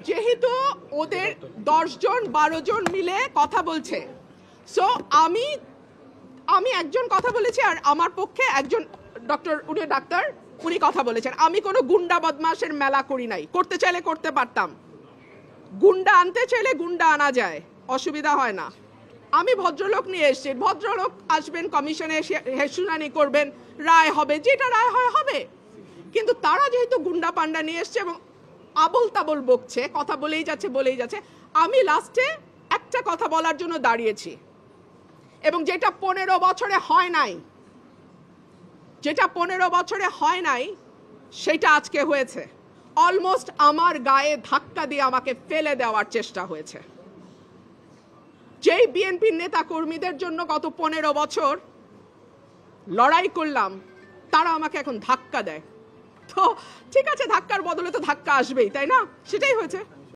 যেহেতু ওদের 10 জন 12 জন মিলে কথা বলছে, সো আমি একজন কথা বলেছি আর আমার পক্ষে একজন উনি ডাক্তার, উনি কথা বলেছেন। আমি কোনো গুন্ডা বদমাশের মেলা করি নাই, করতে চাইলে করতে পারতাম। গুন্ডা আনতে চাইলে গুন্ডা আনা যায়, অসুবিধা হয় না। আমি ভদ্রলোক নিয়ে এসেছি, ভদ্রলোক আসবেন, কমিশনে শুনানি করবেন, রায় হবে, যেটা রায় হয় হবে। কিন্তু তারা যেহেতু গুন্ডা পান্ডা নিয়ে এসছে এবং আবল তাবল বকছে, কথা বলেই যাচ্ছে, আমি লাস্টে একটা কথা বলার জন্য দাঁড়িয়েছি, এবং যেটা 15 বছরে হয় নাই সেটা আজকে হয়েছে। অলমোস্ট আমার গায়ে ধাক্কা দিয়ে আমাকে ফেলে দেওয়ার চেষ্টা হয়েছে। যেই বিএনপির নেতা কর্মীদের জন্য গত 15 বছর লড়াই করলাম, তারা আমাকে এখন ধাক্কা দেয়। তো ঠিক আছে, ধাক্কার বদলে তো ধাক্কা আসবেই, তাই না? সেটাই হয়েছে।